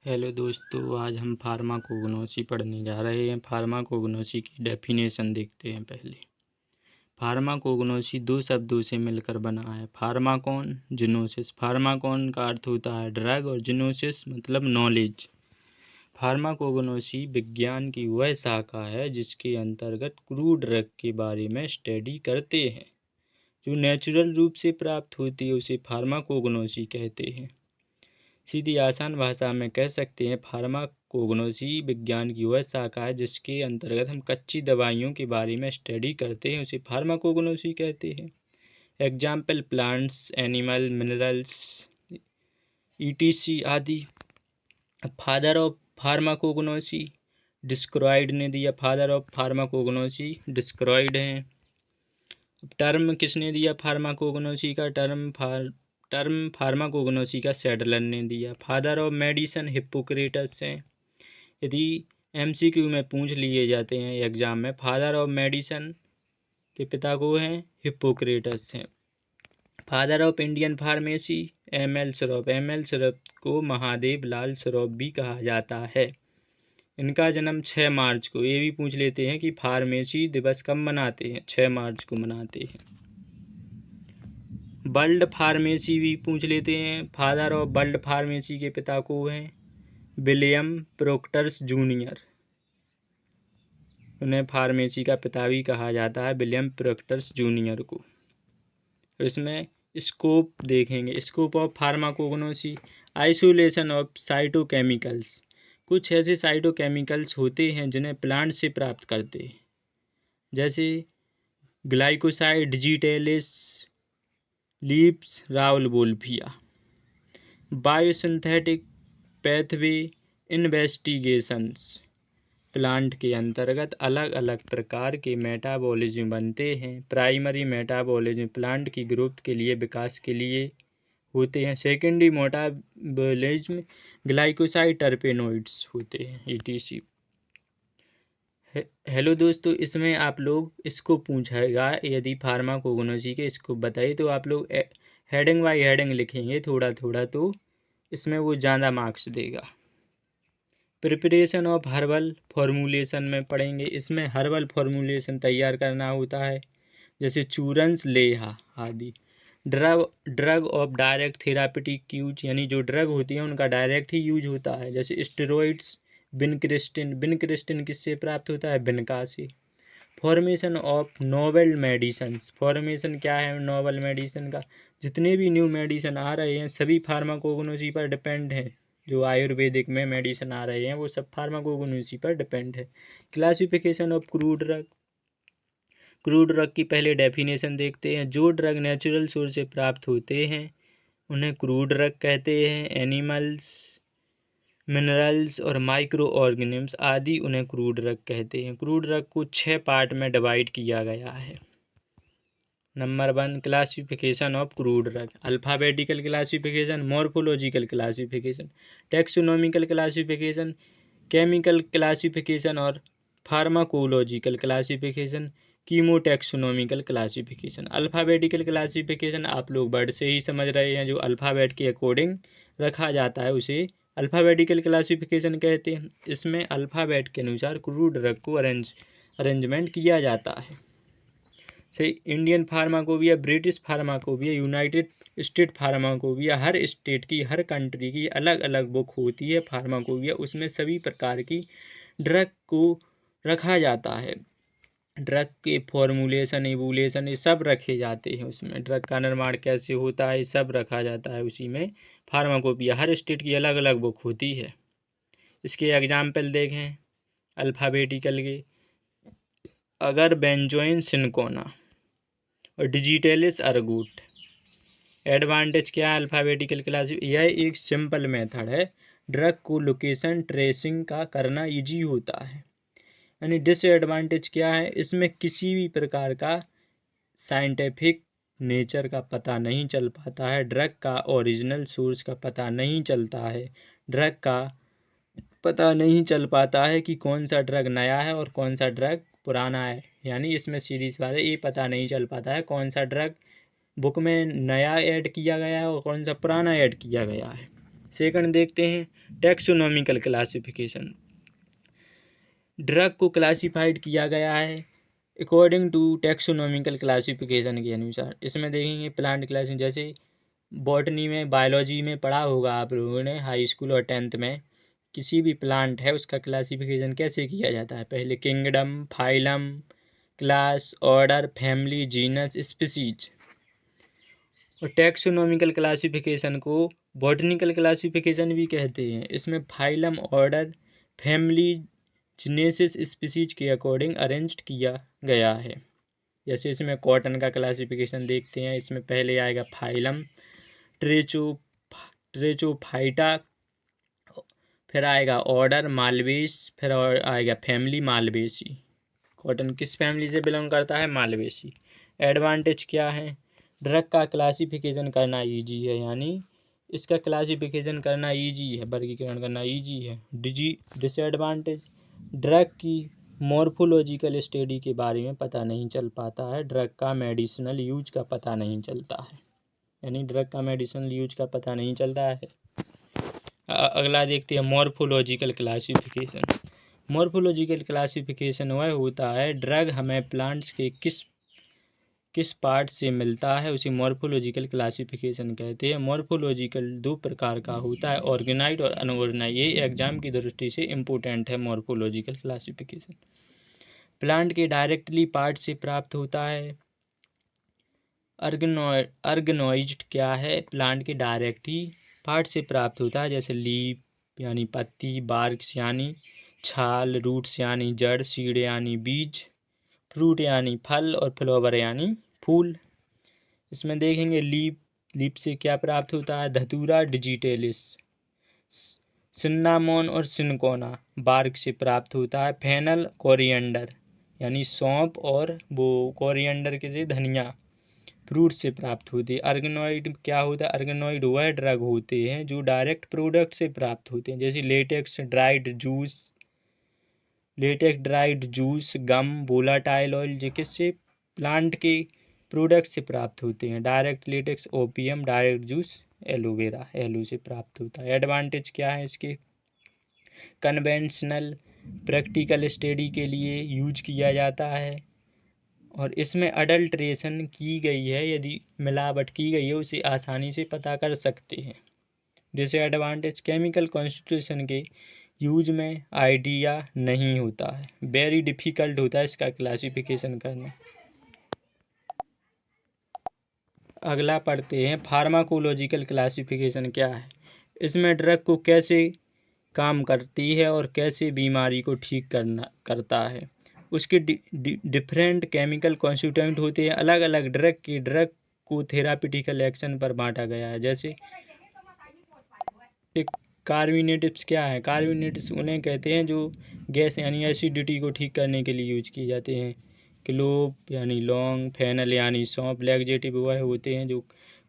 Hello दोस्तों, आज हम फार्माकोग्नोसी पढ़ने जा रहे हैं। फार्माकोग्नोसी की डेफिनेशन देखते हैं। पहले फार्माकोग्नोसी दो शब्दों से मिलकर बना है, फार्माकोन, जिनोसिस। फार्माकोन का अर्थ होता है ड्रग और जिनोसिस मतलब नॉलेज। फार्माकोग्नोसी विज्ञान की वह शाखा है जिसके अंतर्गत क्रूड ड्रग के बारे में स्टडी करते हैं। जो नेचुरल रूप से प्राप्त होती है उसे फार्माकोग्नोसी कहते हैं। सीधी आसान भाषा में कह सकते हैं फार्माकोग्नोसी विज्ञान की वह शाखा है जिसके अंतर्गत हम कच्ची दवाइयों के बारे में स्टडी करते हैं, उसे फार्माकोग्नोसी कहते हैं। Example plants, animal, minerals, etc आदि। फादर ऑफ फार्माकोग्नोसी डिस्क्राइड ने दिया। फादर ऑफ फार्माकोग्नोसी डिस्क्राइड हैं। टर्म किसने दिया फार्माकोग्नोसी का? टर्म फार्माकोग्नोसी का सैडलर ने दिया। फादर ऑफ मेडिसिन हिप्पोक्रेटस हैं। यदि एमसीक्यू में पूछ लिए जाते हैं एग्जाम में, फादर ऑफ मेडिसिन के पिता को हैं हिप्पोक्रेटस हैं। Father of Indian pharmacy M L. Shroff. M L. Shroff को महादेव लाल श्रॉफ भी कहा जाता है। इनका जन्म 6 मार्च को। ये भी पूछ लेते हैं कि फार्मेसी दिवस कब मनाते हैं? 6 मार्च को मनाते हैं। वर्ल्ड फार्मेसी भी पूछ लेते हैं। फादर ऑफ वर्ल्ड फार्मेसी के पिता को हैं विलियम प्रोक्टर्स जूनियर। उन्हें फार्मेसी का पिता भी कहा जाता है, विलियम प्रोक्टर्स जूनियर को। इसमें स्कोप देखेंगे। Scope of pharmacognosy, isolation of cytochemicals. कुछ ऐसे साइटोकेमिकल्स होते हैं जिन्हें प्लांट से प्राप्त करते हैं, जैसे ग्लाइकोसाइड डिजिटेलिस, लीप्स rauwolfia. Biosynthetic pathway investigations. Plant के अंतर्गत अलग अलग प्रकार के मेटाबॉलिज्म बनते हैं। प्राइमरी मेटाबॉलिज्म प्लांट की ग्रोथ के लिए, विकास के लिए होते हैं। सेकेंडरी मेटाबॉलिज्म ग्लाइकोसाइड टर्पेनोइड्स होते हैं, ईटीसी। हेलो दोस्तों, इसमें आप लोग इसको पूछेगा यदि फार्माकोग्नोसी के इसको बताइए तो आप लोग हेडिंग बाय हेडिंग लिखेंगे थोड़ा थोड़ा, तो इसमें वो ज़्यादा मार्क्स देगा। प्रिपरेशन ऑफ हर्बल फॉर्मुलेशन में पढ़ेंगे। इसमें हर्बल फॉर्मुलेशन तैयार करना होता है, जैसे चूरन्स, लेहा आदि। Drug of direct therapeutic use, यानी जो ड्रग होती हैं उनका डायरेक्ट ही यूज होता है, जैसे स्टेरॉइड्स, विनक्रिस्टिन। विनक्रिस्टिन किससे प्राप्त होता है? विनका से। Formation of novel medicines. Formation क्या है नोवेल मेडिसिन का? जितने भी न्यू मेडिसिन आ रहे हैं सभी फार्माकोग्नोसी पर डिपेंड हैं। जो आयुर्वेदिक में मेडिसिन आ रहे हैं वो सब फार्माकोग्नोसी पर डिपेंड है। Classification of crude drug. Crude drug की पहले डेफिनेशन देखते हैं। जो ड्रग नेचुरल सोर्स से प्राप्त होते हैं उन्हें क्रूड ड्रग कहते हैं। एनिमल्स, मिनरल्स और माइक्रो ऑर्गेनिम्स आदि उन्हें क्रूड ड्रग कहते हैं। क्रूड ड्रग को 6 पार्ट में डिवाइड किया गया है। Number 1, classification of crude drug. Alphabetical classification, morphological classification, taxonomical classification, chemical classification और pharmacological classification, chemotaxonomical classification. Alphabetical classification आप लोग वर्ड से ही समझ रहे हैं, जो अल्फ़ाबेट के अकॉर्डिंग रखा जाता है उसे अल्फ़ाबेटिकल क्लासिफिकेशन कहते हैं। इसमें अल्फ़ाबेट के अनुसार क्रूड ड्रग को अरेंजमेंट किया जाता है। से Indian pharmacopoeia, British pharmacopoeia, United state pharmacopoeia, हर स्टेट की, हर कंट्री की अलग अलग बुक होती है फार्माकोपिया। उसमें सभी प्रकार की ड्रग को रखा जाता है। ड्रग के फॉर्मुलेशन, एवोल्यूशन ये सब रखे जाते हैं। उसमें ड्रग का निर्माण कैसे होता है ये सब रखा जाता है उसी में फार्माकोपिया। हर स्टेट की अलग अलग बुक होती है। इसके एग्जाम्पल देखें अल्फ़ाबेटिकल के, अगर बेंजोइन सिनकोना और डिजिटेलिस अर्गूट। एडवांटेज क्या है अल्फ़ाबेटिकल क्लास? यह एक सिंपल मेथड है, ड्रग को लोकेशन ट्रेसिंग का करना इजी होता है। यानी डिसएडवांटेज क्या है? इसमें किसी भी प्रकार का साइंटिफिक नेचर का पता नहीं चल पाता है, ड्रग का ओरिजिनल सोर्स का पता नहीं चलता है, ड्रग का पता नहीं चल पाता है कि कौन सा ड्रग नया है और कौन सा ड्रग पुराना है। यानी इसमें सीधी सी बात है, ये पता नहीं चल पाता है कौन सा ड्रग बुक में नया ऐड किया गया है और कौन सा पुराना ऐड किया गया है। सेकंड देखते हैं टैक्सोनॉमिकल क्लासिफिकेशन। ड्रग को क्लासिफाइड किया गया है अकॉर्डिंग टू टैक्सोनॉमिकल क्लासिफिकेशन के अनुसार। इसमें देखेंगे प्लांट क्लासिफिकेशन, जैसे बॉटनी में बायोलॉजी में पढ़ा होगा आप लोगों ने हाई स्कूल और 10th में, किसी भी प्लांट है उसका क्लासिफिकेशन कैसे किया जाता है, पहले kingdom, phylum, class, order, family, genus, species. और टैक्सोनॉमिकल क्लासिफिकेशन को बॉटनिकल क्लासिफिकेशन भी कहते हैं। इसमें phylum, order, family, Genesis, species के अकॉर्डिंग अरेंज्ड किया गया है। जैसे इसमें कॉटन का क्लासिफिकेशन देखते हैं, इसमें पहले आएगा फाइलम ट्रेचोफाइटा, फिर आएगा ऑर्डर मालवेस, फिर और आएगा फैमिली मालवेसी। कॉटन किस फैमिली से बिलोंग करता है, मालवेसी। एडवांटेज क्या है, ड्रग का क्लासिफिकेशन करना इजी है, यानी इसका क्लासिफिकेशन करना इजी है, वर्गीकरण करना इजी है। डिसएडवांटेज, ड्रग की मॉर्फोलॉजिकल स्टडी के बारे में पता नहीं चल पाता है, ड्रग का मेडिसिनल यूज का पता नहीं चलता है, यानी ड्रग का मेडिसिनल यूज का पता नहीं चलता है। अगला देखते हैं मॉर्फोलॉजिकल क्लासिफिकेशन। मॉर्फोलॉजिकल क्लासिफिकेशन वह होता है ड्रग हमें प्लांट्स के किस पार्ट से मिलता है, उसे मॉर्फोलॉजिकल क्लासिफिकेशन कहते हैं। मॉर्फोलॉजिकल दो प्रकार का होता है, ऑर्गेनाइड और अनऑर्गेनाइड। ये एग्जाम की दृष्टि से इम्पोर्टेंट है मॉर्फोलॉजिकल क्लासिफिकेशन। प्लांट के डायरेक्टली पार्ट से प्राप्त होता है। अर्गेनॉइज्ड क्या है, प्लांट के डायरेक्टली पार्ट से प्राप्त होता है, जैसे लीफ यानी पत्ती, बार्क्स यानी छाल, रूट्स यानी जड़, सीड यानी बीज, फ्रूट यानी फल और फ्लावर यानी फूल। इसमें देखेंगे लीफ से क्या प्राप्त होता है, धतूरा डिजिटेलिस, सिन्नामोन और सिनकोना। बार्क से प्राप्त होता है फेनल, कोरिएंडर यानी सौंफ और वो कोरिएंडर के से धनिया। फ्रूट से प्राप्त होती है। अर्गेनॉइड क्या होता है, अर्गेनॉइड वह ड्रग होते हैं जो डायरेक्ट प्रोडक्ट से प्राप्त होते हैं, जैसे latex dried juice, gum, volatile oil, जो किससे प्लांट के प्रोडक्ट से प्राप्त होते हैं। Direct latex opium, direct juice aloe vera, aloe से प्राप्त होता है। एडवांटेज क्या है इसके, कन्वेंशनल प्रैक्टिकल स्टडी के लिए यूज किया जाता है, और इसमें अडल्ट्रेशन की गई है, यदि मिलावट की गई है उसे आसानी से पता कर सकते हैं। डिसएडवांटेज, केमिकल कॉन्स्टिट्यूशन के यूज में आइडिया नहीं होता है, वेरी डिफ़िकल्ट होता है इसका क्लासिफिकेशन करना। अगला पढ़ते हैं फार्माकोलॉजिकल क्लासिफिकेशन क्या है। इसमें ड्रग को कैसे काम करती है और कैसे बीमारी को ठीक करता है, उसके डिफरेंट केमिकल कॉन्स्टिट्यूएंट होते हैं। अलग अलग ड्रग को थेरापिटिकल एक्शन पर बांटा गया है। जैसे कार्बोनेटिव्स क्या है, कार्बोनेटिव्स उन्हें कहते हैं जो गैस यानी एसिडिटी को ठीक करने के लिए यूज किए जाते हैं। क्लोव यानी लौंग, फेनल यानी सौंफ। लैक्जेटिव वह होते हैं जो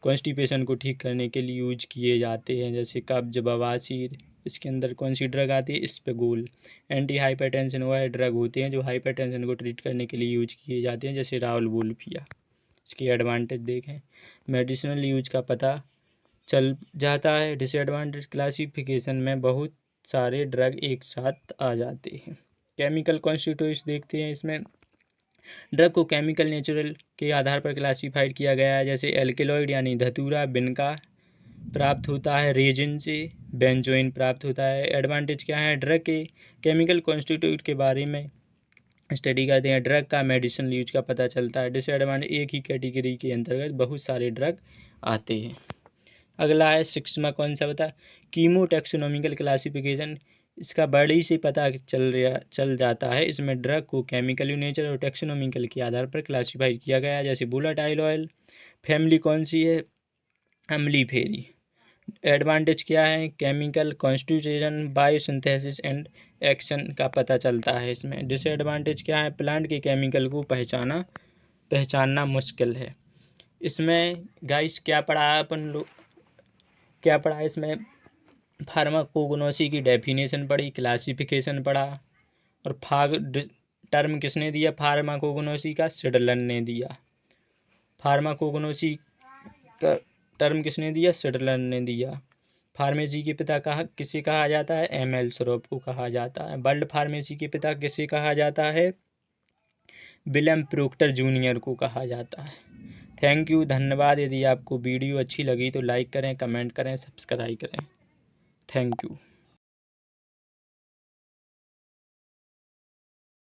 कॉन्स्टिपेशन को ठीक करने के लिए यूज किए जाते हैं, जैसे कब्ज, बवासीर। इसके अंदर कौन सी ड्रग आती है, स्पेगोल। एंटी हाइपरटेंशन वह ड्रग होते हैं जो हाइपरटेंशन को ट्रीट करने के लिए यूज किए जाते हैं, जैसे रावलबुल्फिया। इसकी एडवांटेज देखें, मेडिसिनल यूज का पता चल जाता है। डिसएडवांटेज, क्लासिफिकेशन में बहुत सारे ड्रग एक साथ आ जाते हैं। केमिकल कॉन्स्टिट्यूएंट्स देखते हैं। इसमें ड्रग को केमिकल नेचुरल के आधार पर क्लासिफाइड किया गया है, जैसे एल्केलॉइड यानी धतूरा, बिनका प्राप्त होता है, रेजिन से बेंजोइन प्राप्त होता है। एडवांटेज क्या है, ड्रग के केमिकल कॉन्स्टिट्यूट के बारे में स्टडी करते हैं, ड्रग का मेडिसिन यूज का पता चलता है। डिसएडवांटेज, एक ही कैटेगरी के अंतर्गत बहुत सारे ड्रग आते हैं। अगला है सिक्समा, कौन सा बता, कीमो टैक्सोनॉमिकल क्लासिफिकेशन। इसका बड़ी से पता चल जाता है। इसमें ड्रग को केमिकल नेचर और टैक्सोनॉमिकल के आधार पर क्लासिफाई किया गया है, जैसे वोलेटाइल ऑयल। फैमिली कौन सी है, अम्लीफेरी। एडवांटेज क्या है, chemical constitution, biosynthesis and action का पता चलता है इसमें। डिसएडवांटेज क्या है, प्लांट के केमिकल को पहचानना मुश्किल है। इसमें गाइस क्या पढ़ा अपन लोग, क्या पढ़ा इसमें, फार्माकोगनोसी की डेफिनेशन पढ़ी, क्लासिफिकेशन पढ़ा, और टर्म किसने दिया फार्माकोगनोसी का, सिडलन ने दिया। फार्माकोगनोसी का टर्म किसने दिया, सिडलन ने दिया। फार्मेसी के पिता किसे कहा जाता है? एम.एल. श्रॉफ को कहा जाता है। वर्ल्ड फार्मेसी के पिता किसे कहा जाता है? विलियम प्रोक्टर जूनियर को कहा जाता है। थैंक यू, धन्यवाद। यदि आपको वीडियो अच्छी लगी तो लाइक करें, कमेंट करें, सब्सक्राइब करें। Thank you.